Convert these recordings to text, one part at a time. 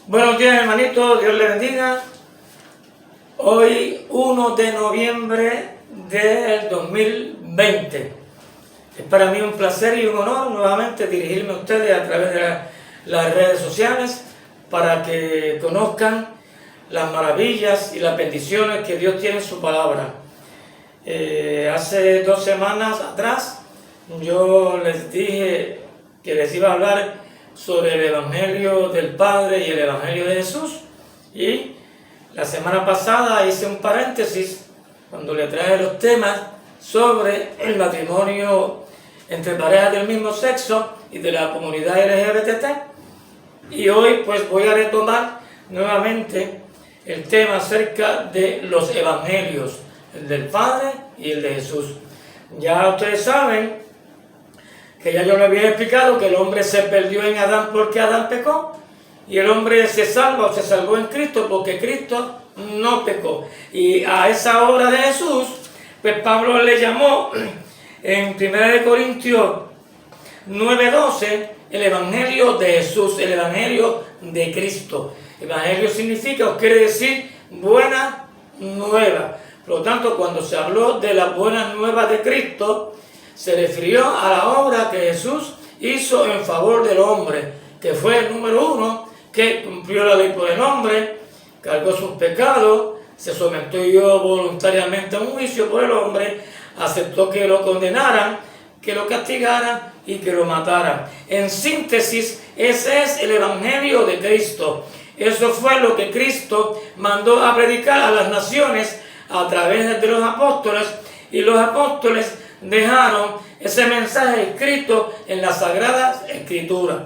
Buenos días, hermanito, Dios le bendiga. Hoy 1 de noviembre del 2020. Es para mí un placer y un honor nuevamente dirigirme a ustedes a través de las redes sociales para que conozcan las maravillas y las bendiciones que Dios tiene en su palabra. Hace 2 semanas atrás yo les dije que les iba a hablar sobre el Evangelio del Padre y el Evangelio de Jesús, y la semana pasada hice un paréntesis cuando le traje los temas sobre el matrimonio entre parejas del mismo sexo y de la comunidad LGBT, y hoy pues voy a retomar nuevamente el tema acerca de los evangelios, el del Padre y el de Jesús. Ya ustedes saben que ya yo le había explicado que el hombre se perdió en Adán porque Adán pecó, y el hombre se salva o se salvó en Cristo porque Cristo no pecó. Y a esa obra de Jesús, pues Pablo le llamó en 1 Corintios 9:12 el Evangelio de Jesús, el Evangelio de Cristo. Evangelio significa o quiere decir buena nueva. Por lo tanto, cuando se habló de la buena nueva de Cristo, se refirió a la obra que Jesús hizo en favor del hombre, que fue el número 1, que cumplió la ley por el hombre, cargó sus pecados, se sometió voluntariamente a un juicio por el hombre, aceptó que lo condenaran, que lo castigaran y que lo mataran. En síntesis, ese es el Evangelio de Cristo. Eso fue lo que Cristo mandó a predicar a las naciones a través de los apóstoles, y los apóstoles dejaron ese mensaje escrito en las Sagradas Escrituras.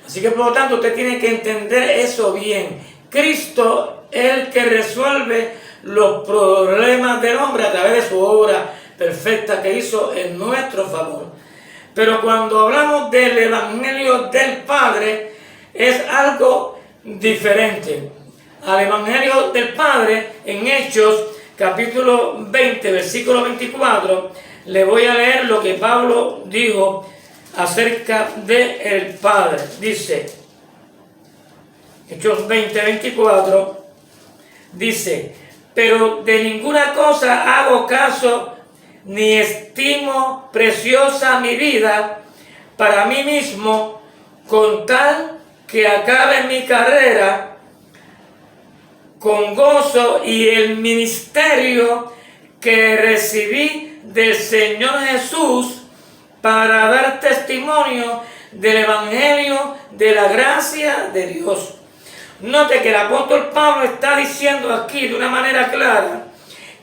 Así que por lo tanto usted tiene que entender eso bien. Cristo es el que resuelve los problemas del hombre a través de su obra perfecta que hizo en nuestro favor. Pero cuando hablamos del Evangelio del Padre, es algo diferente. Al Evangelio del Padre, en Hechos capítulo 20, versículo 24, le voy a leer lo que Pablo dijo acerca del Padre. Dice, Hechos 20, 24, dice: pero de ninguna cosa hago caso, ni estimo preciosa mi vida para mí mismo, con tal que acabe mi carrera con gozo y el ministerio que recibí del Señor Jesús para dar testimonio del Evangelio de la gracia de Dios. Note que el apóstol Pablo está diciendo aquí de una manera clara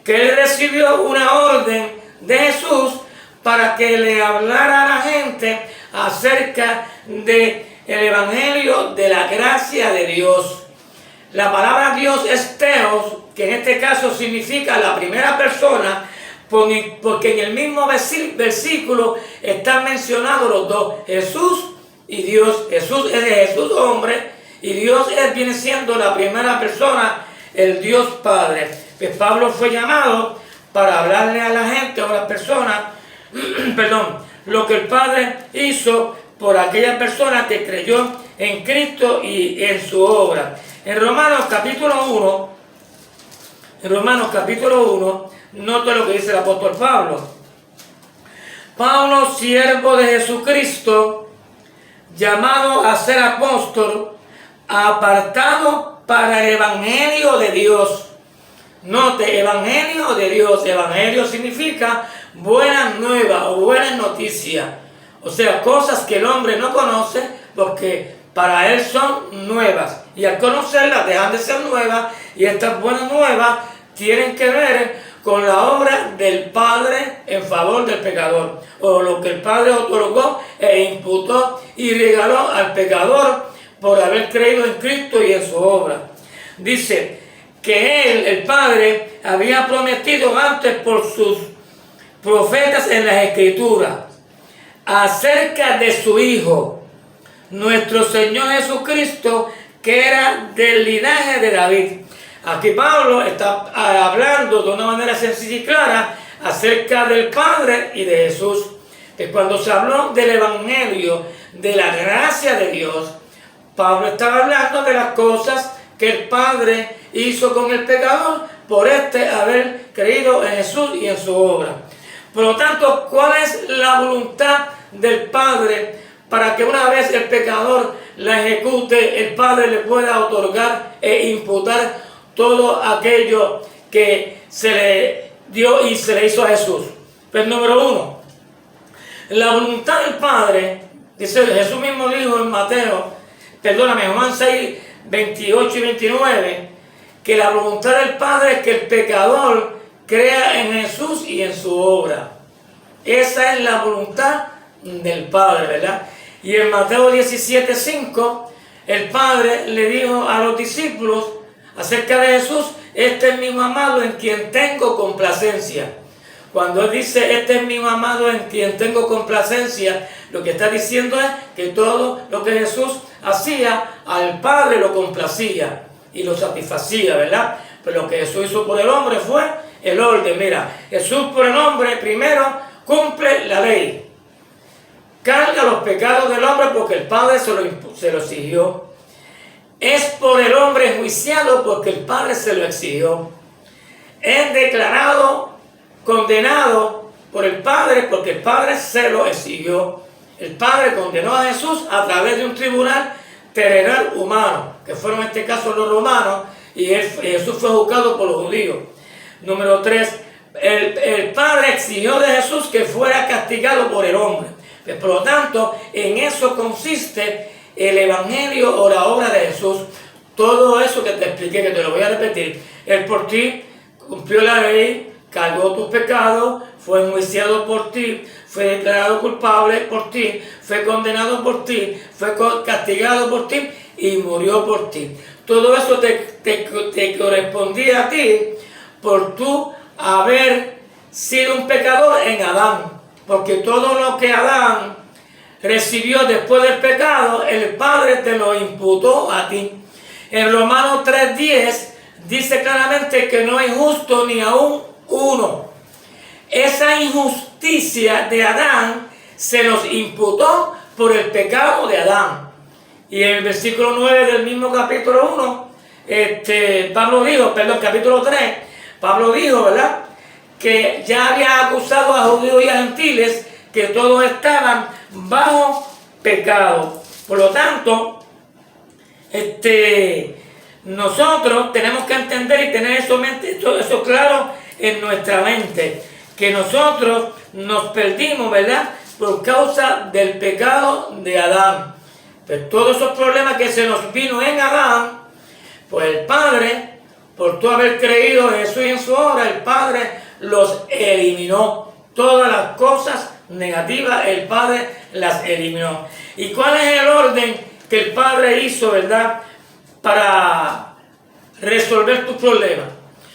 que él recibió una orden de Jesús para que le hablara a la gente acerca del Evangelio de la gracia de Dios. La palabra Dios es Theos, que en este caso significa la primera persona, porque en el mismo versículo están mencionados los dos, Jesús y Dios. Jesús es de Jesús hombre, y Dios viene siendo la primera persona, el Dios Padre. Pues Pablo fue llamado para hablarle a la gente o a las personas, lo que el Padre hizo por aquella persona que creyó en Cristo y en su obra. En Romanos capítulo 1, nota lo que dice el apóstol Pablo. Pablo, siervo de Jesucristo, llamado a ser apóstol, apartado para el Evangelio de Dios. Note, Evangelio de Dios. Evangelio significa buena nueva o buena noticia. O sea, cosas que el hombre no conoce porque para él son nuevas, y al conocerlas dejan de ser nuevas, y estas buenas nuevas tienen que ver con la obra del Padre en favor del pecador, o lo que el Padre otorgó e imputó y regaló al pecador por haber creído en Cristo y en su obra. Dice que él, el Padre, había prometido antes por sus profetas en las Escrituras acerca de su Hijo, nuestro Señor Jesucristo, que era del linaje de David. Aquí Pablo está hablando de una manera sencilla y clara acerca del Padre y de Jesús. Que cuando se habló del Evangelio de la gracia de Dios, Pablo estaba hablando de las cosas que el Padre hizo con el pecador por haber creído en Jesús y en su obra. Por lo tanto, ¿cuál es la voluntad del Padre para que una vez el pecador la ejecute, el Padre le pueda otorgar e imputar todo aquello que se le dio y se le hizo a Jesús? Pues número uno, la voluntad del Padre, dice Jesús mismo dijo en Juan 6, 28 y 29, que la voluntad del Padre es que el pecador crea en Jesús y en su obra. Esa es la voluntad del Padre, ¿verdad? Y en Mateo 17, 5, el Padre le dijo a los discípulos acerca de Jesús: este es mi amado en quien tengo complacencia. Cuando Él dice, este es mi amado en quien tengo complacencia, lo que está diciendo es que todo lo que Jesús hacía, al Padre lo complacía y lo satisfacía, ¿verdad? Pero lo que Jesús hizo por el hombre fue el orden. Mira, Jesús por el hombre primero cumple la ley, carga los pecados del hombre porque el Padre se lo exigió. Es por el hombre enjuiciado porque el Padre se lo exigió. Es declarado condenado por el Padre porque el Padre se lo exigió. El Padre condenó a Jesús a través de un tribunal terrenal humano, que fueron en este caso los romanos, y Jesús fue juzgado por los judíos. Número 3, el Padre exigió de Jesús que fuera castigado por el hombre. Pues, por lo tanto, en eso consiste el Evangelio o la obra de Jesús. Todo eso que te expliqué, que te lo voy a repetir: Él por ti cumplió la ley, cargó tus pecados, fue enjuiciado por ti, fue declarado culpable por ti, fue condenado por ti, fue castigado por ti y murió por ti. Todo eso te correspondía a ti por tú haber sido un pecador en Adán. Porque todo lo que Adán recibió después del pecado, el Padre te lo imputó a ti. En Romanos 3:10 dice claramente que no hay justo ni aún uno. Esa injusticia de Adán se nos imputó por el pecado de Adán. Y en el versículo 9 del mismo capítulo 1, capítulo 3, Pablo dijo, ¿verdad?, que ya había acusado a judíos y a gentiles, que todos estaban bajo pecado. Por lo tanto, nosotros tenemos que entender y tener eso claro en nuestra mente, que nosotros nos perdimos, ¿verdad?, por causa del pecado de Adán. Pues todos esos problemas que se nos vino en Adán, pues el Padre, por tú haber creído en Jesús y en su obra, el Padre los eliminó. Todas las cosas negativas el Padre las eliminó. ¿Y cuál es el orden que el Padre hizo, verdad, para resolver tus problemas?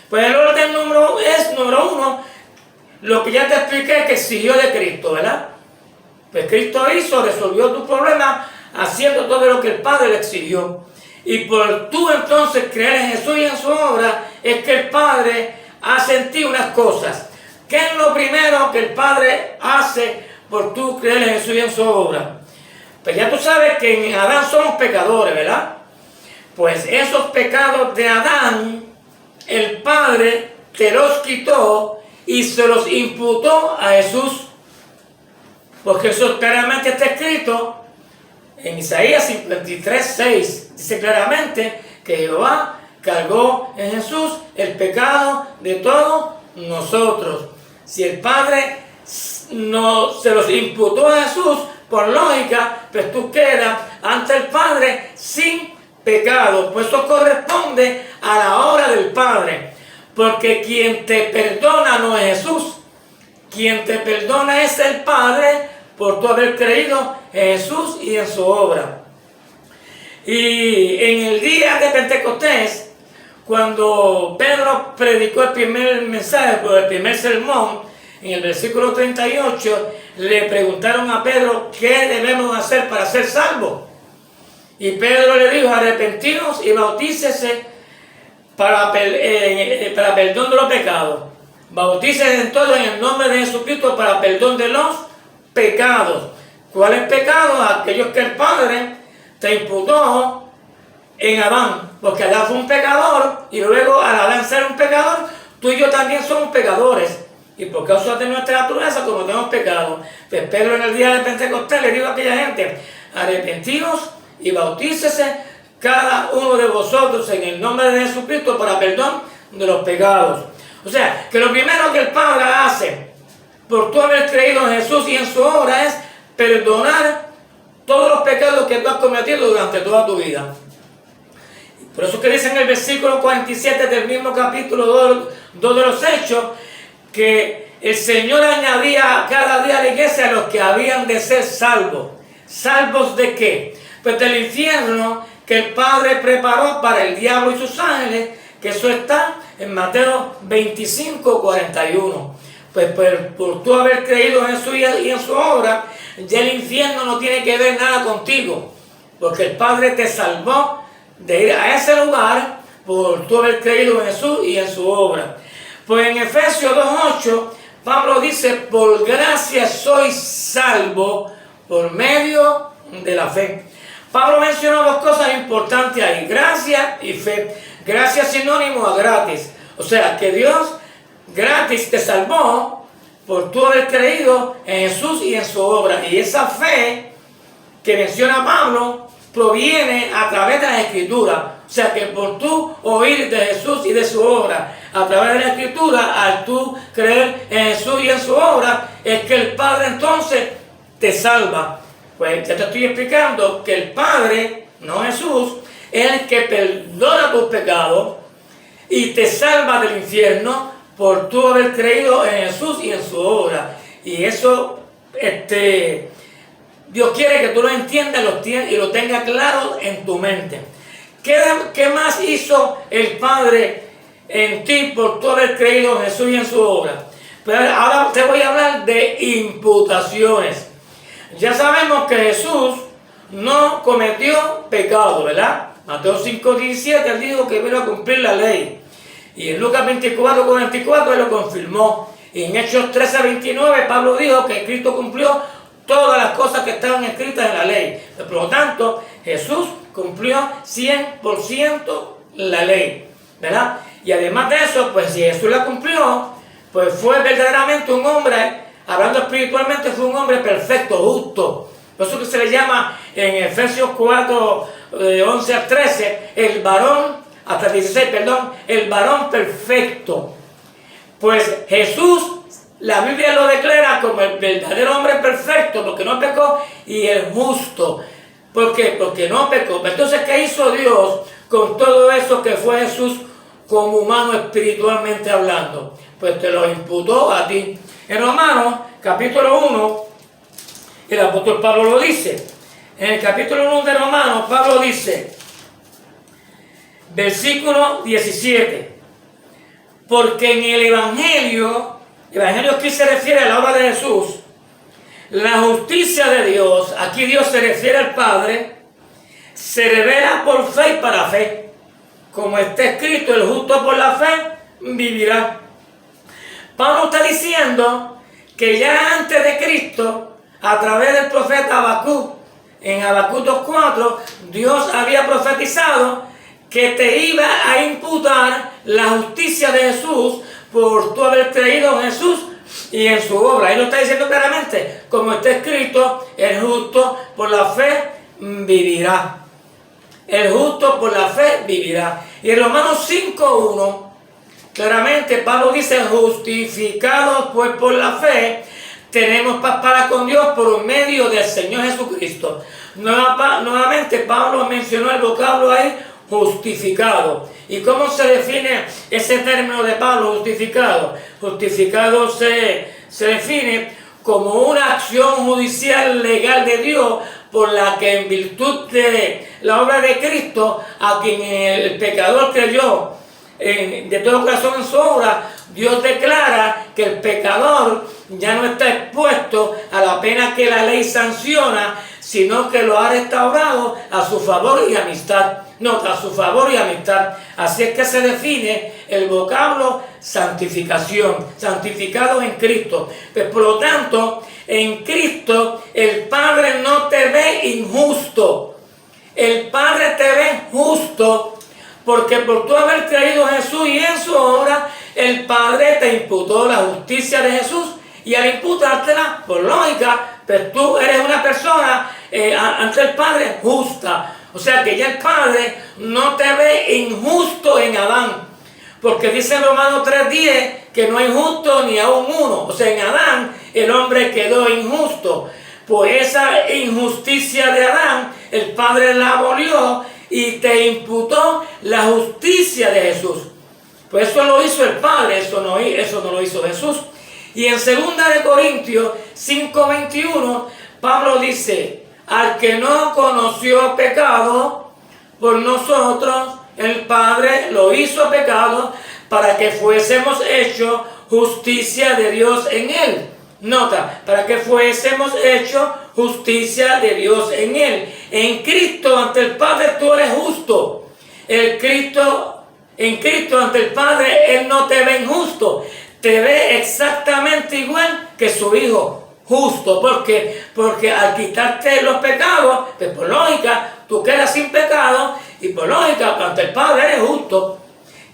Pues el orden número uno, lo que ya te expliqué, que exigió de Cristo, ¿verdad? Pues Cristo resolvió tus problemas haciendo todo lo que el Padre le exigió. Y por tú entonces creer en Jesús y en su obra, es que el Padre hace en ti unas cosas. ¿Qué es lo primero que el Padre hace por tú creer en Jesús y en su obra? Pues ya tú sabes que en Adán somos pecadores, ¿verdad? Pues esos pecados de Adán, el Padre te los quitó y se los imputó a Jesús. Porque eso claramente está escrito en Isaías 53:6. Dice claramente que Jehová cargó en Jesús el pecado de todos nosotros. Si el Padre no se los imputó a Jesús, por lógica, pues tú quedas ante el Padre sin pecado. Pues eso corresponde a la obra del Padre. Porque quien te perdona no es Jesús. Quien te perdona es el Padre por tu haber creído en Jesús y en su obra. Y en el día de Pentecostés, cuando Pedro predicó el primer mensaje, el primer sermón, en el versículo 38, le preguntaron a Pedro qué debemos hacer para ser salvos. Y Pedro le dijo: arrepentidos y bautícese para perdón de los pecados. Bautícese entonces en el nombre de Jesucristo para perdón de los pecados. ¿Cuáles pecados? Aquellos que el Padre te imputó en Adán, porque Adán fue un pecador y luego al Adán ser un pecador, tú y yo también somos pecadores. Y por causa de nuestra naturaleza cometemos pecado. Pues Pedro en el día de Pentecostés le dijo a aquella gente: arrepentíos y bautícese cada uno de vosotros en el nombre de Jesucristo para perdón de los pecados. O sea, que lo primero que el Padre hace por tú haber creído en Jesús y en su obra es perdonar todos los pecados que tú has cometido durante toda tu vida. Por eso que dice en el versículo 47 del mismo capítulo 2 de los Hechos, que el Señor añadía cada día a la iglesia a los que habían de ser salvos. ¿Salvos de qué? Pues del infierno que el Padre preparó para el diablo y sus ángeles, que eso está en Mateo 25, 41. Pues por tú haber creído en Jesús y en su obra, ya el infierno no tiene que ver nada contigo, porque el Padre te salvó de ir a ese lugar por tú haber creído en Jesús y en su obra. Pues en Efesios 2:8, Pablo dice: por gracia sois salvo por medio de la fe. Pablo mencionó dos cosas importantes ahí: gracia y fe. Gracia es sinónimo a gratis. O sea, que Dios gratis te salvó por tú haber creído en Jesús y en su obra. Y esa fe que menciona Pablo proviene a través de la Escritura. O sea, que por tú oír de Jesús y de su obra a través de la Escritura, al tú creer en Jesús y en su obra, es que el Padre entonces te salva. Pues ya te estoy explicando que el Padre, no Jesús, es el que perdona tus pecados y te salva del infierno por tú haber creído en Jesús y en su obra. Y eso, Dios quiere que tú lo entiendas y lo tengas claro en tu mente. ¿Qué más hizo el Padre en ti por tú haber creído en Jesús y en su obra? Pero ahora te voy a hablar de imputaciones. Ya sabemos que Jesús no cometió pecado, ¿verdad? Mateo 5:17, él dijo que vino a cumplir la ley. Y en Lucas 24:44 él lo confirmó. Y en Hechos 13:29 Pablo dijo que Cristo cumplió todas las cosas que estaban escritas en la ley. Por lo tanto, Jesús cumplió 100% la ley, ¿verdad? Y además de eso, pues si Jesús la cumplió, pues fue verdaderamente un hombre, hablando espiritualmente, fue un hombre perfecto, justo. Por eso que se le llama en Efesios 4, 11 al 13, el varón, hasta el 16, perdón, el varón perfecto. Pues Jesús, la Biblia lo declara como el verdadero hombre perfecto, porque no pecó, y el justo. ¿Por qué? Porque no pecó. Entonces, ¿qué hizo Dios con todo eso que fue Jesús como humano espiritualmente hablando? Pues te lo imputó a ti. En Romanos, capítulo 1, el apóstol Pablo lo dice. En el capítulo 1 de Romanos, Pablo dice, versículo 17, porque en el Evangelio aquí se refiere a la obra de Jesús, la justicia de Dios, aquí Dios se refiere al Padre, se revela por fe y para fe. Como está escrito, el justo por la fe vivirá. Pablo está diciendo que ya antes de Cristo, a través del profeta Habacuc, en Habacuc 2:4, Dios había profetizado que te iba a imputar la justicia de Jesús por tú haber creído en Jesús y en su obra. Ahí lo está diciendo claramente, como está escrito, el justo por la fe vivirá. El justo por la fe vivirá. Y en Romanos 5:1, claramente Pablo dice, justificados pues por la fe, tenemos paz para con Dios por medio del Señor Jesucristo. Nuevamente Pablo mencionó el vocablo ahí, justificado. ¿Y cómo se define ese término de Pablo, justificado? Justificado se define como una acción judicial legal de Dios por la que en virtud de la obra de Cristo, a quien el pecador creyó de todo corazón en su obra, Dios declara que el pecador ya no está expuesto a la pena que la ley sanciona, sino que lo ha restaurado a su favor y amistad. No, a su favor y amistad. Así es que se define el vocablo santificación, santificado en Cristo. Pues por lo tanto, en Cristo el Padre no te ve injusto. el Padre te ve justo, porque por tú haber creído en Jesús y en su obra, el Padre te imputó la justicia de Jesús, y al imputártela, por lógica, pues tú eres una persona ante el Padre justa. O sea que ya el Padre no te ve injusto en Adán, porque dice en Romanos 3:10 que no hay justo ni aún uno. O sea, en Adán el hombre quedó injusto. Pues esa injusticia de Adán, el Padre la abolió y te imputó la justicia de Jesús. Pues eso lo hizo el Padre, eso no lo hizo Jesús. Y en 2 Corintios 5:21, Pablo dice: al que no conoció pecado, por nosotros el Padre lo hizo pecado para que fuésemos hechos justicia de Dios en él. Nota, para que fuésemos hechos justicia de Dios en él. En Cristo ante el Padre tú eres justo. En Cristo ante el Padre Él no te ve injusto. Te ve exactamente igual que su Hijo, justo. Porque al quitarte los pecados, pues por lógica, tú quedas sin pecado y por lógica, ante el Padre eres justo.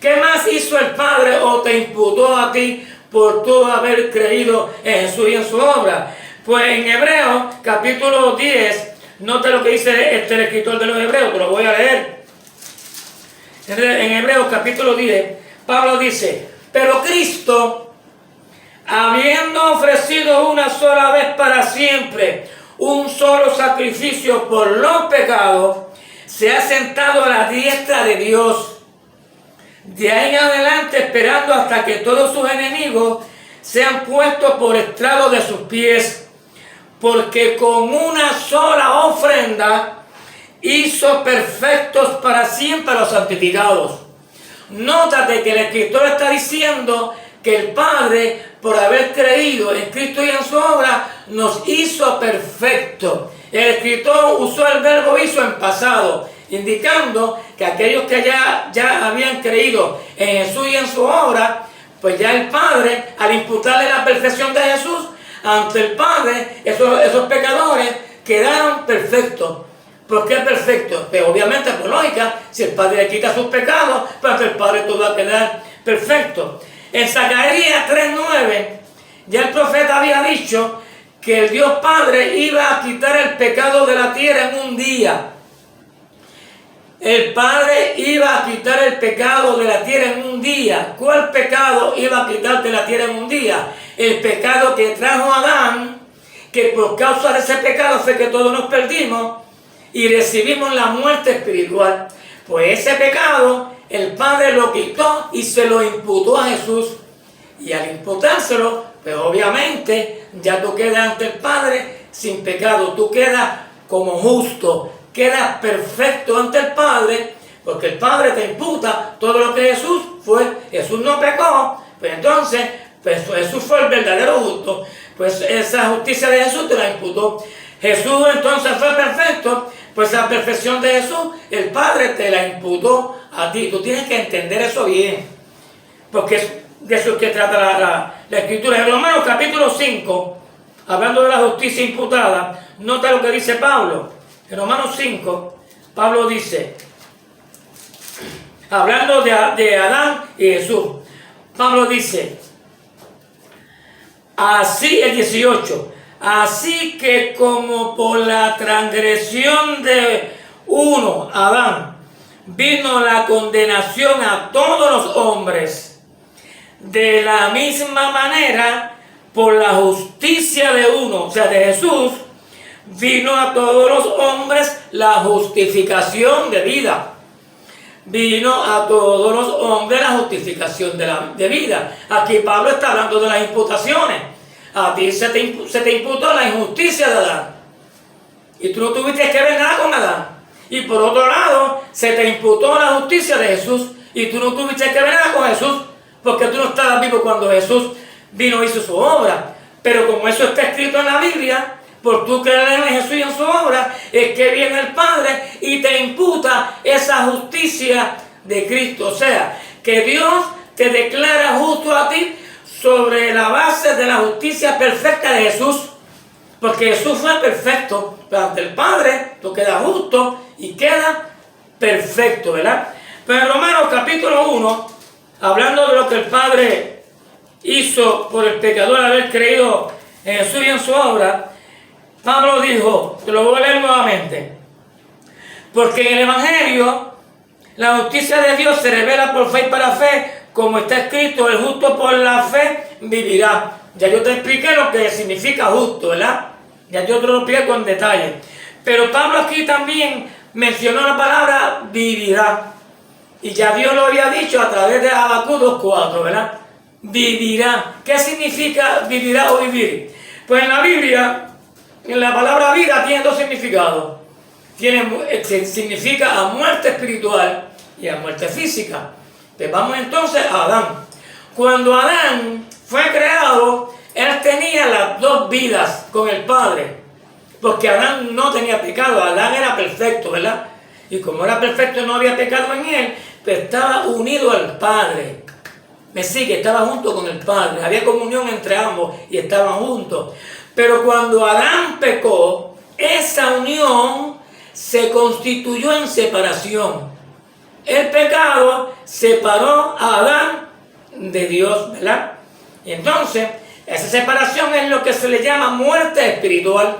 ¿Qué más hizo el Padre o te imputó a ti por tú haber creído en Jesús y en su obra? Pues en Hebreos capítulo 10, nota lo que dice el escritor de los Hebreos, te lo voy a leer. En Hebreos capítulo 10, Pablo dice: pero Cristo, habiendo ofrecido una sola vez para siempre un solo sacrificio por los pecados, se ha sentado a la diestra de Dios. De ahí en adelante, esperando hasta que todos sus enemigos sean puestos por estrado de sus pies, porque con una sola ofrenda hizo perfectos para siempre a los santificados. Nótate que el escritor está diciendo que el Padre, por haber creído en Cristo y en su obra, nos hizo perfectos. El escritor usó el verbo hizo en pasado, indicando que aquellos que ya habían creído en Jesús y en su obra, pues ya el Padre, al imputarle la perfección de Jesús, ante el Padre, esos pecadores quedaron perfectos. ¿Por qué perfectos? Pues obviamente, por lógica, si el Padre le quita sus pecados, pues ante el Padre todo va a quedar perfecto. En Zacarías 3:9, ya el profeta había dicho que el Dios Padre iba a quitar el pecado de la tierra en un día. El Padre iba a quitar el pecado de la tierra en un día. ¿Cuál pecado iba a quitar de la tierra en un día? El pecado que trajo Adán, que por causa de ese pecado fue que todos nos perdimos y recibimos la muerte espiritual. Pues ese pecado el Padre lo quitó y se lo imputó a Jesús. Y al imputárselo, pues obviamente ya tú quedas ante el Padre sin pecado. Tú quedas como justo, quedas perfecto ante el Padre, porque el Padre te imputa todo lo que Jesús fue. Jesús no pecó, pues entonces pues Jesús fue el verdadero justo. Pues esa justicia de Jesús te la imputó. Jesús entonces fue perfecto, pues la perfección de Jesús, el Padre te la imputó a ti. Tú tienes que entender eso bien, porque de eso es que trata la Escritura. En Romanos capítulo 5, hablando de la justicia imputada, nota lo que dice Pablo. En Romanos 5, Pablo dice, hablando de Adán y Jesús, Pablo dice, así el 18, así que como por la transgresión de uno, Adán, vino la condenación a todos los hombres, de la misma manera, por la justicia de uno, o sea, de Jesús, vino a todos los hombres la justificación de vida. Vino a todos los hombres la justificación de vida. Aquí Pablo está hablando de las imputaciones. A ti se te imputó la injusticia de Adán. Y tú no tuviste que ver nada con Adán. Y por otro lado, se te imputó la justicia de Jesús. Y tú no tuviste que ver nada con Jesús, porque tú no estabas vivo cuando Jesús vino y hizo su obra. Pero como eso está escrito en la Biblia, por tú creer en Jesús y en su obra, es que viene el Padre y te imputa esa justicia de Cristo. O sea, que Dios te declara justo a ti sobre la base de la justicia perfecta de Jesús. Porque Jesús fue perfecto ante el Padre, lo queda justo y queda perfecto, ¿verdad? Pero en Romanos capítulo 1, hablando de lo que el Padre hizo por el pecador al haber creído en Jesús y en su obra, Pablo dijo, te lo voy a leer nuevamente, porque en el Evangelio la justicia de Dios se revela por fe y para fe, como está escrito, el justo por la fe vivirá. Ya yo te expliqué lo que significa justo, ¿verdad? Ya yo te lo expliqué con detalle. Pero Pablo aquí también mencionó la palabra vivirá. Y ya Dios lo había dicho a través de Habacuc 2:4, ¿verdad? Vivirá. ¿Qué significa vivirá o vivir? Pues en la Biblia, en la palabra vida tiene dos significados. Significa a muerte espiritual y a muerte física. Pues vamos entonces a Adán. Cuando Adán fue creado, él tenía las dos vidas con el Padre. Porque Adán no tenía pecado, Adán era perfecto, ¿verdad? Y como era perfecto y no había pecado en él, pues estaba unido al Padre. Me sigue, estaba junto con el Padre. Había comunión entre ambos y estaban juntos. Pero cuando Adán pecó, esa unión se constituyó en separación. El pecado separó a Adán de Dios, ¿verdad? Y entonces, esa separación es lo que se le llama muerte espiritual.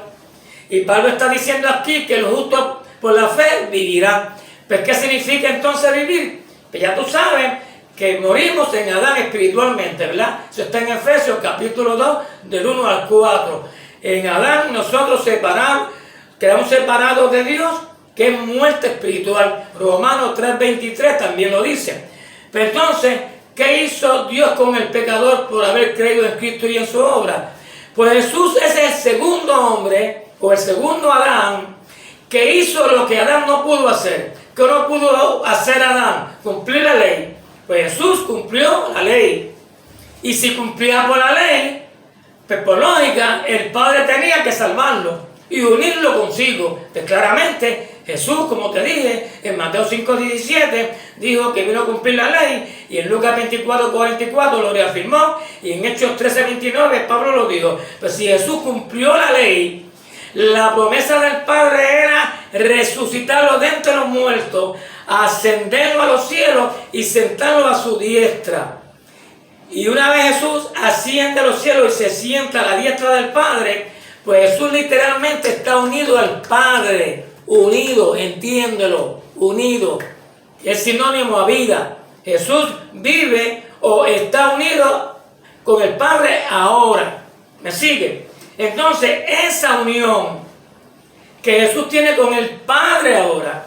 Y Pablo está diciendo aquí que los justos por la fe vivirán. ¿Pero qué significa entonces vivir? Pues ya tú sabes que morimos en Adán espiritualmente, ¿verdad? Eso está en Efesios capítulo 2, del 1 al 4. En Adán nosotros quedamos separados de Dios, que es muerte espiritual. Romanos 3:23 también lo dice. Pero entonces, ¿qué hizo Dios con el pecador por haber creído en Cristo y en su obra? Pues Jesús es el segundo hombre, o el segundo Adán, que hizo lo que Adán no pudo hacer. ¿Qué no pudo hacer Adán? Cumplir la ley. Pues Jesús cumplió la ley. Y si cumplía por la ley, pues por lógica, el Padre tenía que salvarlo y unirlo consigo. Pues claramente, Jesús, como te dije, en Mateo 5:17, dijo que vino a cumplir la ley, y en Lucas 24:44 lo reafirmó, y en Hechos 13:29 Pablo lo dijo. Pues si Jesús cumplió la ley, la promesa del Padre era resucitarlo de entre los muertos, ascenderlo a los cielos y sentarlo a su diestra. Y una vez Jesús asciende a los cielos y se sienta a la diestra del Padre, pues Jesús literalmente está unido al Padre. Unido, entiéndelo, unido. Es sinónimo a vida. Jesús vive o está unido con el Padre ahora. ¿Me sigue? Entonces, esa unión que Jesús tiene con el Padre ahora,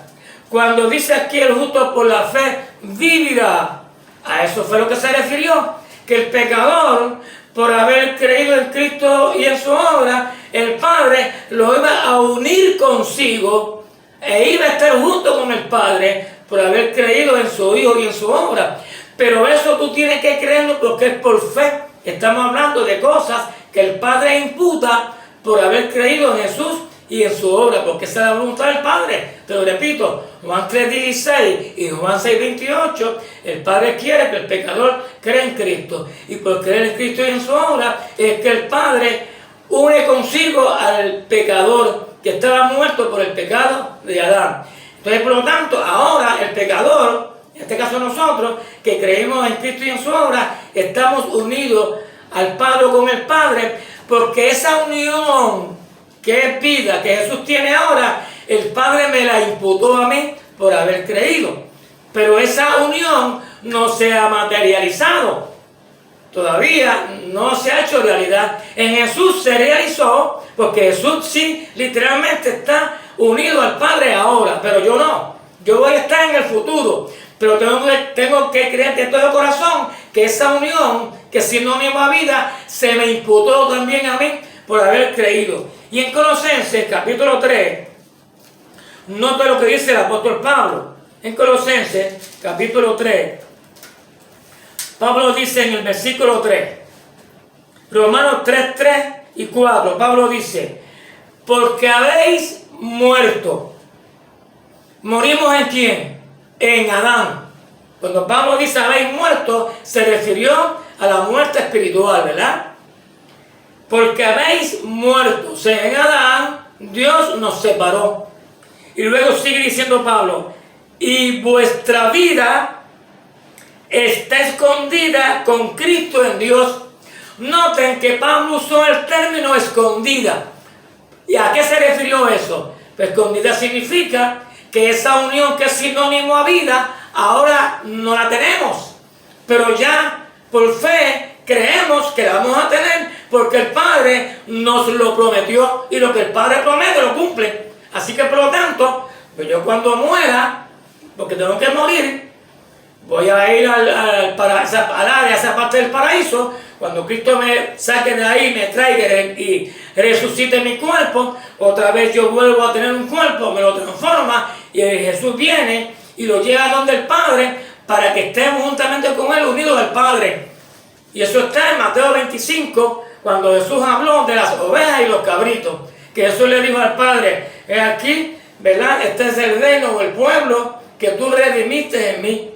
cuando dice aquí el justo por la fe vivirá, a eso fue lo que se refirió, que el pecador, por haber creído en Cristo y en su obra, el Padre lo iba a unir consigo e iba a estar junto con el Padre por haber creído en su Hijo y en su obra. Pero eso tú tienes que creerlo porque es por fe. Estamos hablando de cosas que el Padre imputa por haber creído en Jesús y en su obra, porque esa es la voluntad del Padre. Te lo repito, Juan 3:16 y Juan 6:28, el Padre quiere que el pecador crea en Cristo, y por creer en Cristo y en su obra es que el Padre une consigo al pecador que estaba muerto por el pecado de Adán. Entonces, por lo tanto, ahora el pecador, en este caso nosotros, que creemos en Cristo y en su obra, estamos unidos al Padre con el Padre, porque esa unión que es vida, que Jesús tiene ahora, el Padre me la imputó a mí por haber creído. Pero esa unión no se ha materializado. Todavía no se ha hecho realidad. En Jesús se realizó, porque Jesús sí, literalmente está unido al Padre ahora, pero yo no. Yo voy a estar en el futuro, pero tengo que creer de todo corazón que esa unión, que es sinónimo a vida, se me imputó también a mí por haber creído. Y en Colosenses capítulo 3, nota lo que dice el apóstol Pablo. En Colosenses capítulo 3, Pablo dice en el versículo 3, Romanos 3 y 4, Pablo dice, porque habéis muerto. ¿Morimos en quién? En Adán. Cuando Pablo dice habéis muerto, se refirió a la muerte espiritual, ¿verdad? porque habéis muerto. O sea, en Adán Dios nos separó. Y luego sigue diciendo Pablo, y vuestra vida está escondida con Cristo en Dios. Noten que Pablo usó el término escondida. ¿Y a qué se refirió eso? Pues escondida significa que esa unión que es sinónimo a vida, ahora no la tenemos. Pero ya por fe creemos que la vamos a tener porque el Padre nos lo prometió. Y lo que el Padre promete lo cumple. Así que por lo tanto, pues yo cuando muera, porque tengo que morir, voy a ir al área, a esa parte del paraíso. Cuando Cristo me saque de ahí, me traiga y resucite mi cuerpo, otra vez yo vuelvo a tener un cuerpo, me lo transforma y Jesús viene y lo lleva donde el Padre para que estemos juntamente con Él unidos al Padre. Y eso está en Mateo 25, cuando Jesús habló de las ovejas y los cabritos, que Jesús le dijo al Padre, es aquí, ¿verdad? Este es el reino o el pueblo que tú redimiste en mí.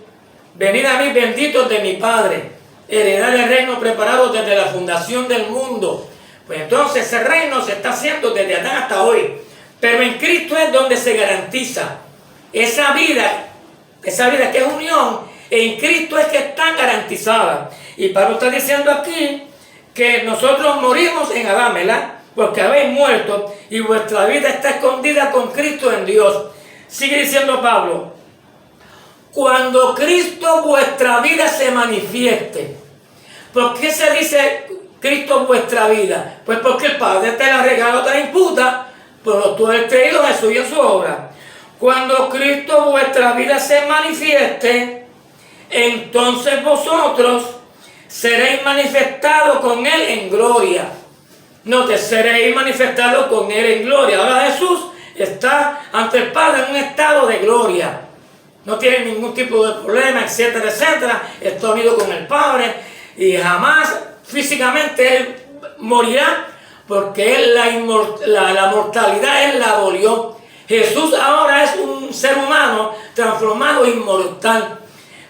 Venid a mí benditos de mi Padre, heredar el reino preparado desde la fundación del mundo. Pues entonces ese reino se está haciendo desde Adán hasta hoy. Pero en Cristo es donde se garantiza esa vida que es unión, en Cristo es que está garantizada. Y Pablo está diciendo aquí que nosotros morimos en Adán, ¿verdad? Porque habéis muerto y vuestra vida está escondida con Cristo en Dios. Sigue diciendo Pablo, cuando Cristo vuestra vida se manifieste. ¿Por qué se dice Cristo vuestra vida? Pues porque el Padre te la regala o te la imputa, pero tú has creído en Jesús y en su obra. Cuando Cristo vuestra vida se manifieste, entonces vosotros seréis manifestados con Él en gloria. Note, seréis manifestados con Él en gloria. Ahora Jesús está ante el Padre en un estado de gloria. No tiene ningún tipo de problema, etcétera, etcétera. Está unido con el Padre y jamás físicamente Él morirá porque Él la mortalidad Él la abolió. Jesús ahora es un ser humano transformado inmortal.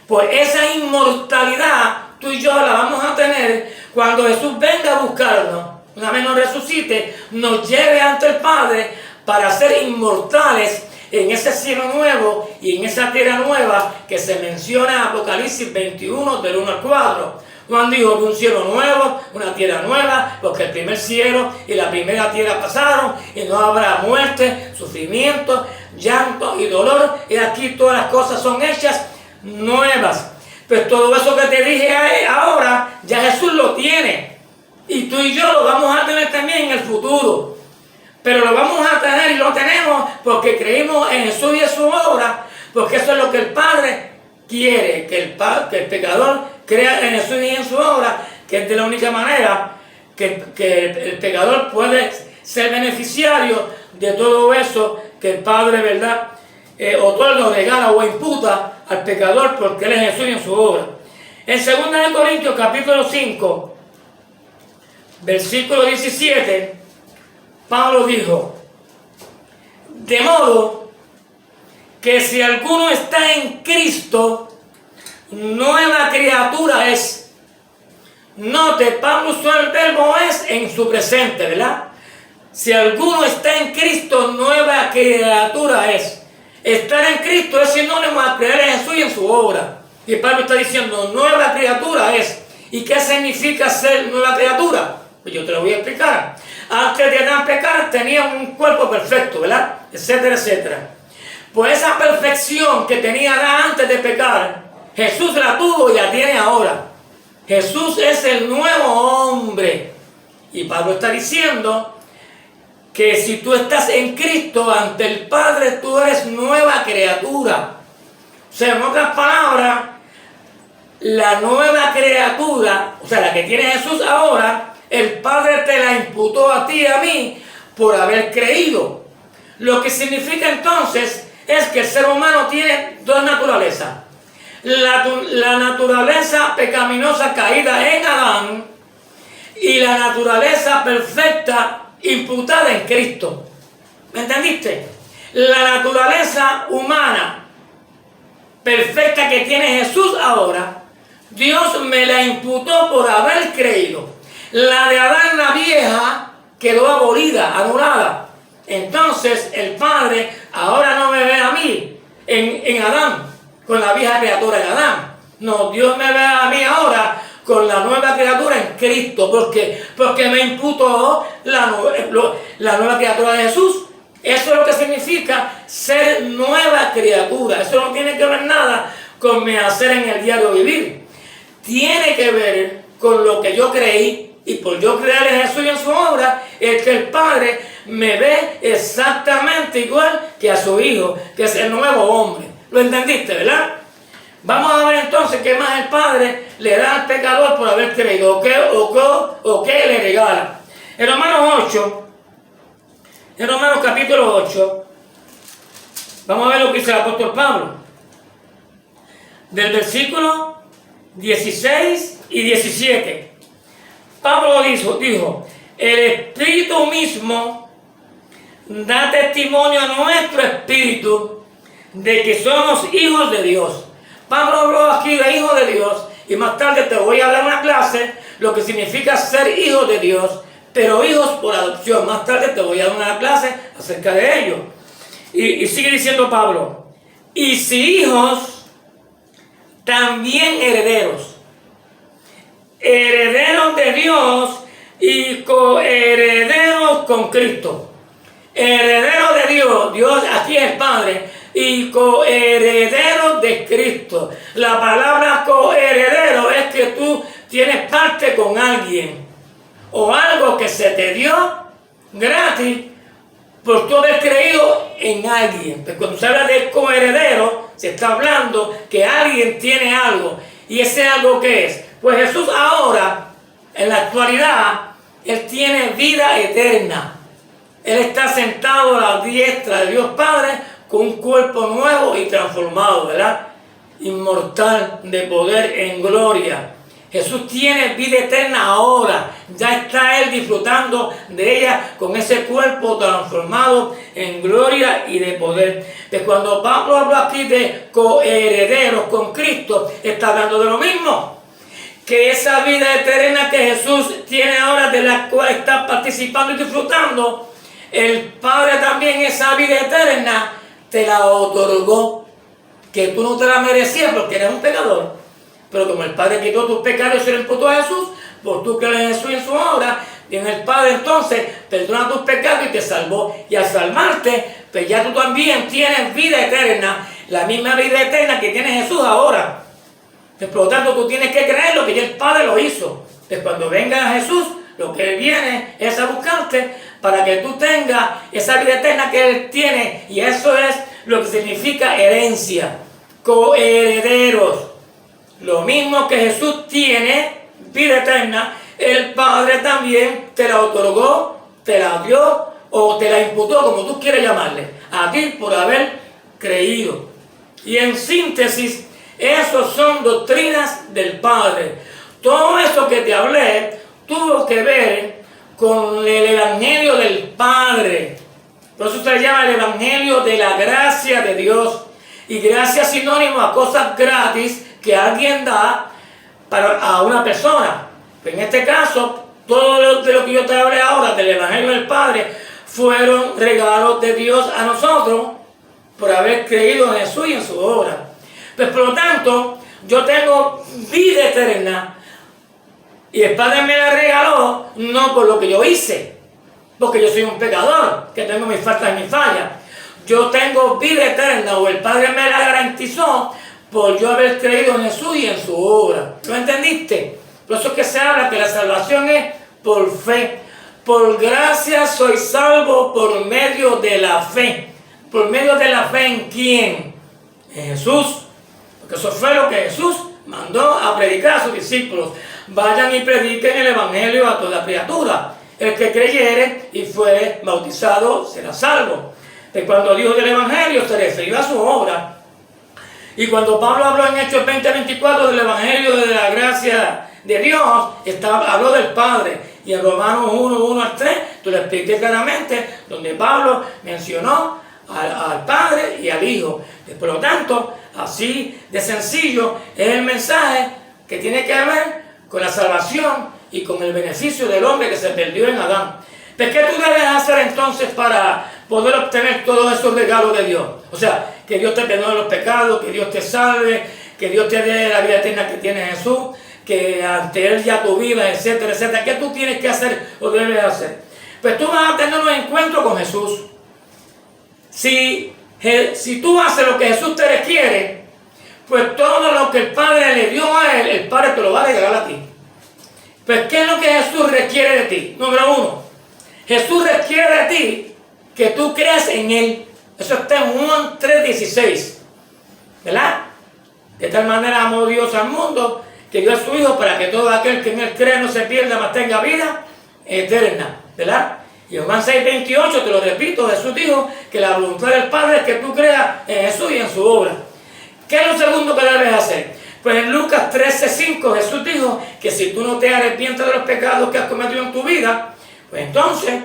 Pues esa inmortalidad tú y yo la vamos a tener cuando Jesús venga a buscarnos, una vez nos resucite, nos lleve ante el Padre para ser inmortales en ese cielo nuevo y en esa tierra nueva que se menciona en Apocalipsis 21 del 1 al 4. Juan dijo que un cielo nuevo, una tierra nueva, porque el primer cielo y la primera tierra pasaron y no habrá muerte, sufrimiento, llanto y dolor, y aquí todas las cosas son hechas nuevas. Pues todo eso que te dije ahora, ya Jesús lo tiene. Y tú y yo lo vamos a tener también en el futuro. Pero lo vamos a tener y lo tenemos porque creímos en Jesús y en su obra, porque eso es lo que el Padre quiere, que el pecador crea en Jesús y en su obra, que es de la única manera que el pecador puede ser beneficiario de todo eso que el Padre, ¿verdad?, otorga, regala o imputa al pecador porque Él es Jesús y en su obra. En 2 Corintios capítulo 5, versículo 17, Pablo dijo, de modo que si alguno está en Cristo, nueva criatura es. Note, Pablo usó el verbo es en su presente, ¿verdad? Si alguno está en Cristo, nueva criatura es. Estar en Cristo es sinónimo a creer en Jesús y en su obra. Y Pablo está diciendo, nueva criatura es. ¿Y qué significa ser nueva criatura? Pues yo te lo voy a explicar. Antes de Adán pecar, tenía un cuerpo perfecto, ¿verdad? Etcétera, etcétera. Pues esa perfección que tenía Adán antes de pecar, Jesús la tuvo y la tiene ahora. Jesús es el nuevo hombre. Y Pablo está diciendo que si tú estás en Cristo ante el Padre, tú eres nueva criatura. O sea, en otras palabras, la nueva criatura, o sea, la que tiene Jesús ahora, el Padre te la imputó a ti y a mí por haber creído. Lo que significa entonces es que el ser humano tiene dos naturalezas. La naturaleza pecaminosa caída en Adán y la naturaleza perfecta imputada en Cristo. ¿Me entendiste? La naturaleza humana perfecta que tiene Jesús ahora, Dios me la imputó por haber creído. La de Adán, la vieja, quedó abolida, anulada. Entonces el Padre ahora no me ve a mí en Adán, con la vieja criatura en Adán. No, Dios me ve a mí ahora con la nueva criatura en Cristo. ¿Por qué? Porque me imputó la nueva criatura de Jesús. Eso es lo que significa ser nueva criatura. Eso no tiene que ver nada con mi hacer en el diario vivir. Tiene que ver con lo que yo creí, y por yo creer en Jesús y en su obra, es que el Padre me ve exactamente igual que a su Hijo, que es el nuevo hombre. ¿Lo entendiste, verdad? Vamos a ver entonces qué más el Padre le da al pecador por haber creído, o qué le regala. En Romanos 8, en Romanos capítulo 8, vamos a ver lo que dice el apóstol Pablo. Del versículo 16 y 17. Pablo dijo, el Espíritu mismo da testimonio a nuestro espíritu de que somos hijos de Dios. Pablo habló aquí de hijo de Dios, y más tarde te voy a dar una clase lo que significa ser hijo de Dios, pero hijos por adopción. Más tarde te voy a dar una clase acerca de ello. Y sigue diciendo Pablo, y si hijos, también herederos, herederos de Dios y coherederos con Cristo. Heredero de Dios, Dios aquí es el Padre, y coherederos de Cristo. La palabra coheredero es que tú tienes parte con alguien, o algo que se te dio gratis por tú haber creído en alguien. Pero cuando se habla de coheredero, se está hablando que alguien tiene algo. ¿Y ese algo qué es? Pues Jesús ahora, en la actualidad, Él tiene vida eterna. Él está sentado a la diestra de Dios Padre con un cuerpo nuevo y transformado, ¿verdad? Inmortal, de poder, en gloria. Jesús tiene vida eterna ahora. Ya está Él disfrutando de ella con ese cuerpo transformado en gloria y de poder. De cuando Pablo habla aquí de coherederos con Cristo, está hablando de lo mismo. Que esa vida eterna que Jesús tiene ahora, de la cual está participando y disfrutando, el Padre también esa vida eterna te la otorgó. Que tú no te la merecías porque eres un pecador. Pero como el Padre quitó tus pecados y se lo imputó a Jesús, por tú crees en Jesús y en su obra, y en el Padre entonces perdona tus pecados y te salvó. Y al salvarte, pues ya tú también tienes vida eterna, la misma vida eterna que tiene Jesús ahora. Pues por lo tanto tú tienes que creer lo que ya el Padre lo hizo. Pues cuando venga Jesús, lo que Él viene es a buscarte para que tú tengas esa vida eterna que Él tiene. Y eso es lo que significa herencia, coherederos. Lo mismo que Jesús tiene, vida eterna, el Padre también te la otorgó, te la dio o te la imputó, como tú quieres llamarle, a ti por haber creído. Y en síntesis, esos son doctrinas del Padre. Todo eso que te hablé tuvo que ver con el Evangelio del Padre. Por eso se llama el Evangelio de la gracia de Dios. Y gracia es sinónimo a cosas gratis que alguien da a una persona. En este caso, todo de lo que yo te hablé ahora del Evangelio del Padre fueron regalos de Dios a nosotros por haber creído en Jesús y en su obra. Pues por lo tanto, yo tengo vida eterna y el Padre me la regaló no por lo que yo hice, porque yo soy un pecador, que tengo mis faltas y mis fallas. Yo tengo vida eterna, o el Padre me la garantizó por yo haber creído en Jesús y en su obra. ¿Lo entendiste? Por eso es que se habla que la salvación es por fe. Por gracia soy salvo por medio de la fe. ¿Por medio de la fe en quién? En Jesús. Porque eso fue lo que Jesús mandó a predicar a sus discípulos. Vayan y prediquen el Evangelio a toda criatura. El que creyere y fuere bautizado será salvo. Que cuando dijo del Evangelio se refirió a su obra. Y cuando Pablo habló en Hechos 20:24 del Evangelio de la gracia de Dios, habló del Padre. Y en Romanos 1:1-3, tú le expliqué claramente, donde Pablo mencionó al Padre y al Hijo. Y por lo tanto, así de sencillo es el mensaje que tiene que ver con la salvación y con el beneficio del hombre que se perdió en Adán. ¿Pero qué tú debes hacer entonces para poder obtener todos esos regalos de Dios? O sea, que Dios te perdone los pecados, que Dios te salve, que Dios te dé la vida eterna que tiene Jesús, que ante Él ya tú vivas, etcétera, etcétera. ¿Qué tú tienes que hacer o debes hacer? Pues tú vas a tener un encuentro con Jesús. Si tú haces lo que Jesús te requiere, pues todo lo que el Padre le dio a Él, el Padre te lo va a regalar a ti. Pues ¿qué es lo que Jesús requiere de ti? Número uno, Jesús requiere de ti que tú creas en Él. Eso está en Juan 3:16, ¿verdad? De tal manera amó Dios al mundo que dio a su Hijo para que todo aquel que en Él cree no se pierda, mas tenga vida eterna, ¿verdad? Y en Juan 6:28, te lo repito, Jesús dijo que la voluntad del Padre es que tú creas en Jesús y en su obra. ¿Qué es lo segundo que debes hacer? Pues en Lucas 13:5 Jesús dijo que si tú no te arrepientes de los pecados que has cometido en tu vida, pues entonces,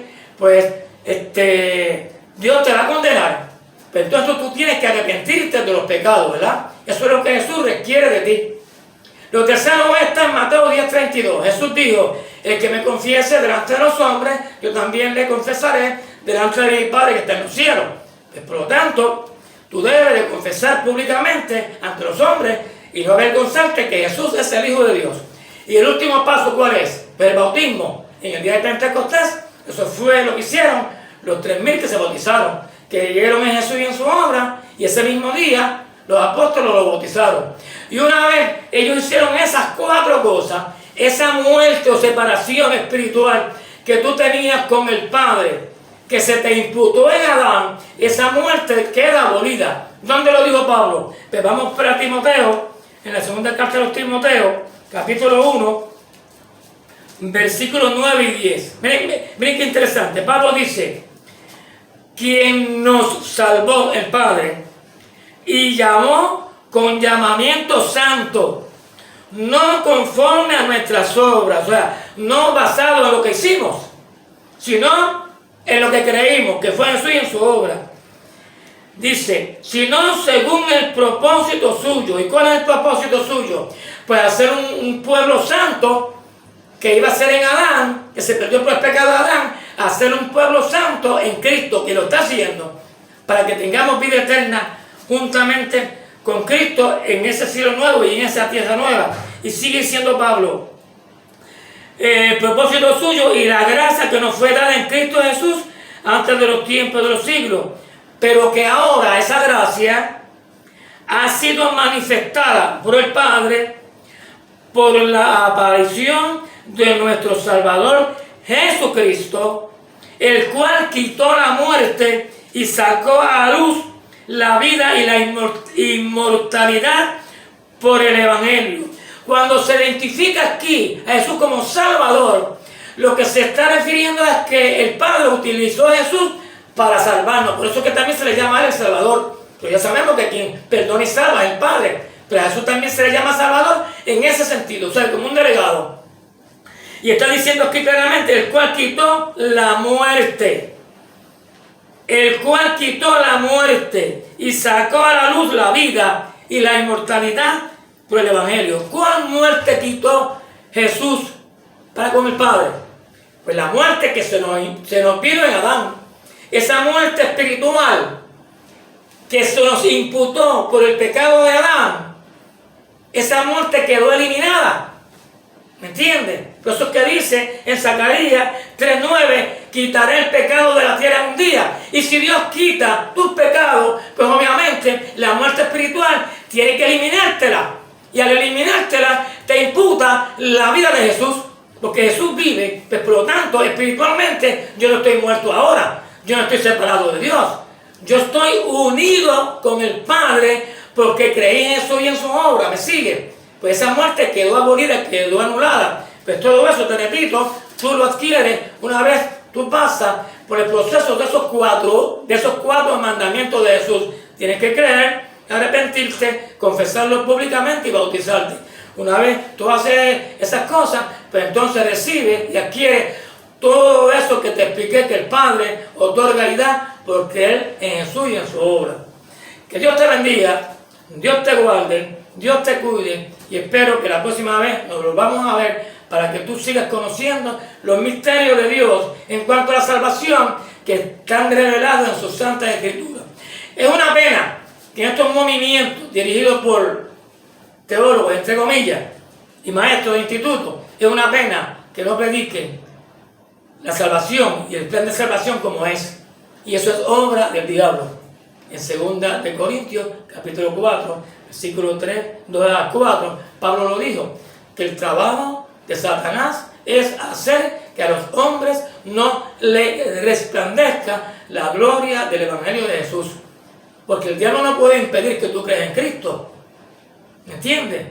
Dios te va a condenar. Pero entonces tú tienes que arrepentirte de los pecados, ¿verdad? Eso es lo que Jesús requiere de ti. Lo tercero está en Mateo 10:32. Jesús dijo, el que me confiese delante de los hombres, yo también le confesaré delante de mi Padre que está en los cielos. Pues, por lo tanto, tú debes de confesar públicamente ante los hombres y no avergonzarte que Jesús es el Hijo de Dios. Y el último paso, ¿cuál es? Pues el bautismo. En el día de Pentecostés, eso fue lo que hicieron los 3,000 que se bautizaron, que creyeron en Jesús y en su obra, y ese mismo día los apóstoles lo bautizaron. Y una vez ellos hicieron esas 4 cosas, esa muerte o separación espiritual que tú tenías con el Padre, que se te imputó en Adán, esa muerte queda abolida. ¿Dónde lo dijo Pablo? Pues vamos para Timoteo, en la segunda carta de los Timoteo, capítulo 1, versículos 9 y 10. Miren qué interesante. Pablo dice, quien nos salvó el Padre y llamó con llamamiento santo, no conforme a nuestras obras, o sea, no basado en lo que hicimos, sino en lo que creímos, que fue en Jesús y en su obra. Dice, sino según el propósito suyo. ¿Y cuál es el propósito suyo? Pues hacer un pueblo santo, que iba a ser en Adán, que se perdió por el pecado de Adán, hacer un pueblo santo en Cristo, que lo está haciendo, para que tengamos vida eterna juntamente con Cristo en ese cielo nuevo y en esa tierra nueva. Y sigue diciendo Pablo, el propósito suyo y la gracia que nos fue dada en Cristo Jesús antes de los tiempos de los siglos, pero que ahora esa gracia ha sido manifestada por el Padre por la aparición de nuestro Salvador Jesucristo, el cual quitó la muerte y sacó a la luz la vida y la inmortalidad por el Evangelio. Cuando se identifica aquí a Jesús como Salvador, lo que se está refiriendo es que el Padre utilizó a Jesús para salvarnos. Por eso que también se le llama a él el Salvador. Pues ya sabemos que quien perdona y salva es el Padre. Pero a Jesús también se le llama Salvador en ese sentido, o sea, como un delegado. Y está diciendo aquí claramente, el cual quitó la muerte. El cual quitó la muerte y sacó a la luz la vida y la inmortalidad por el Evangelio. ¿Cuál muerte quitó Jesús para con el Padre? Pues la muerte que se nos vino en Adán. Esa muerte espiritual que se nos imputó por el pecado de Adán, esa muerte quedó eliminada. ¿Me entienden? Por eso es que dice en Zacarías 3:9, quitaré el pecado de la tierra en un día. Y si Dios quita tus pecados, pues obviamente la muerte espiritual tiene que eliminártela. Y al eliminártela te imputa la vida de Jesús, porque Jesús vive, pues por lo tanto espiritualmente yo no estoy muerto ahora, yo no estoy separado de Dios. Yo estoy unido con el Padre porque creí en eso y en su obra. ¿Me sigue? Pues esa muerte quedó abolida, quedó anulada. Pues todo eso, te repito, tú lo adquieres una vez tú pasas por el proceso de esos cuatro mandamientos de Jesús. Tienes que creer, arrepentirte, confesarlo públicamente y bautizarte. Una vez tú haces esas cosas, pues entonces recibes y adquieres todo eso que te expliqué que el Padre otorga y da por creer en Jesús y en su obra. Que Dios te bendiga, Dios te guarde, Dios te cuide y espero que la próxima vez nos volvamos a ver para que tú sigas conociendo los misterios de Dios en cuanto a la salvación que están revelados en sus santas escrituras. Es una pena que en estos movimientos dirigidos por teólogos, entre comillas, y maestros de instituto, es una pena que no prediquen la salvación y el plan de salvación como es. Y eso es obra del diablo. En 2 de Corintios, capítulo 4, versículo 3, 2 a 4, Pablo lo dijo, que el trabajo de Satanás es hacer que a los hombres no le resplandezca la gloria del Evangelio de Jesús. Porque el diablo no puede impedir que tú creas en Cristo. ¿Me entiendes?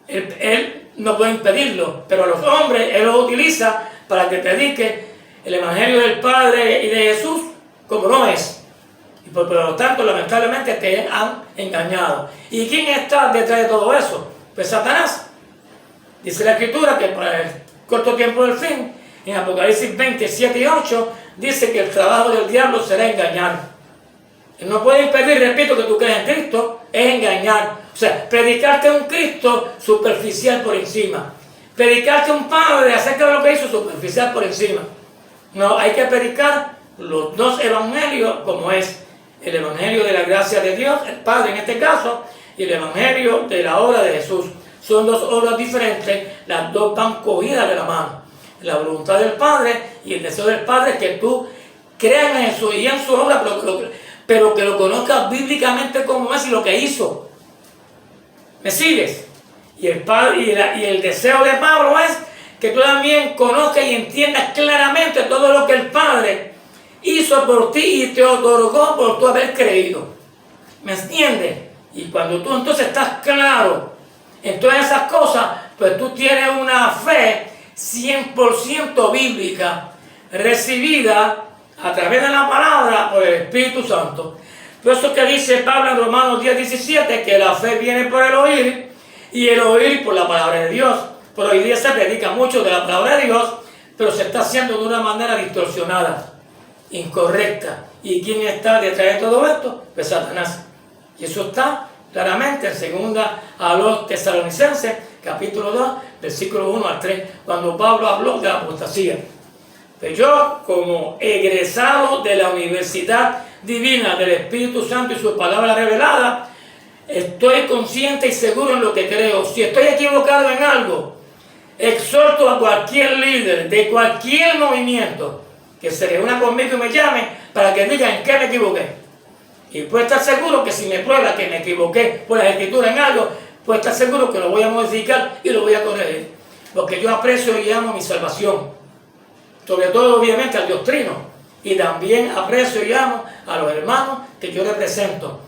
Él no puede impedirlo, pero a los hombres Él los utiliza para que predique el Evangelio del Padre y de Jesús como no es. Y por lo tanto, lamentablemente, te han engañado. ¿Y quién está detrás de todo eso? Pues Satanás. Dice la Escritura que para el corto tiempo del fin, en Apocalipsis 27 y 8, dice que el trabajo del diablo será engañar. Él no puede impedir, repito, que tú creas en Cristo, es engañar. O sea, predicarte un Cristo superficial por encima. Predicarte un Padre acerca de lo que hizo superficial por encima. No, hay que predicar los dos evangelios como es. El evangelio de la gracia de Dios, el Padre en este caso, y el evangelio de la obra de Jesús. Son dos obras diferentes, las dos van cogidas de la mano. La voluntad del Padre y el deseo del Padre es que tú creas en Jesús y en su obra, pero que lo conozcas bíblicamente como es y lo que hizo. ¿Me sigues? Y el Padre y el deseo de Pablo es que tú también conozcas y entiendas claramente todo lo que el Padre hizo por ti y te otorgó por tu haber creído. ¿Me entiendes? Y cuando tú entonces estás claro en todas esas cosas, pues tú tienes una fe 100% bíblica, recibida a través de la palabra por el Espíritu Santo. Por eso que dice Pablo en Romanos 10:17, que la fe viene por el oír, y el oír por la palabra de Dios. Por hoy día se predica mucho de la palabra de Dios, pero se está haciendo de una manera distorsionada, incorrecta. ¿Y quién está detrás de todo esto? Pues Satanás. Y eso está claramente en 2 a los Tesalonicenses, capítulo 2, versículo 1 al 3, cuando Pablo habló de la apostasía. Pues yo, como egresado de la Universidad Divina del Espíritu Santo y su palabra revelada, estoy consciente y seguro en lo que creo. Si estoy equivocado en algo, exhorto a cualquier líder de cualquier movimiento que se reúna conmigo y me llame para que diga en qué me equivoqué. Y puede estar seguro que si me prueba que me equivoqué por la Escritura en algo, puede estar seguro que lo voy a modificar y lo voy a corregir. Porque yo aprecio y amo mi salvación. Sobre todo, obviamente, al Dios Trino. Y también aprecio y amo a los hermanos que yo represento.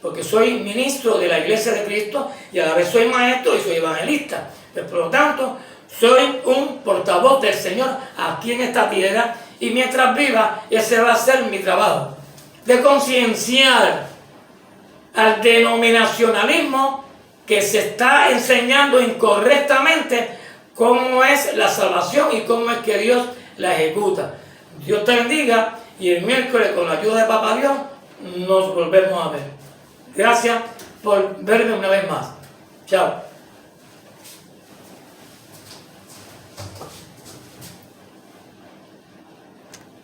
Porque soy ministro de la Iglesia de Cristo y a la vez soy maestro y soy evangelista. Pero, por lo tanto, soy un portavoz del Señor aquí en esta tierra. Y mientras viva, ese va a ser mi trabajo. De concienciar al denominacionalismo que se está enseñando incorrectamente cómo es la salvación y cómo es que Dios la ejecuta. Dios te bendiga y el miércoles con la ayuda de Papá Dios nos volvemos a ver. Gracias por verme una vez más. Chao.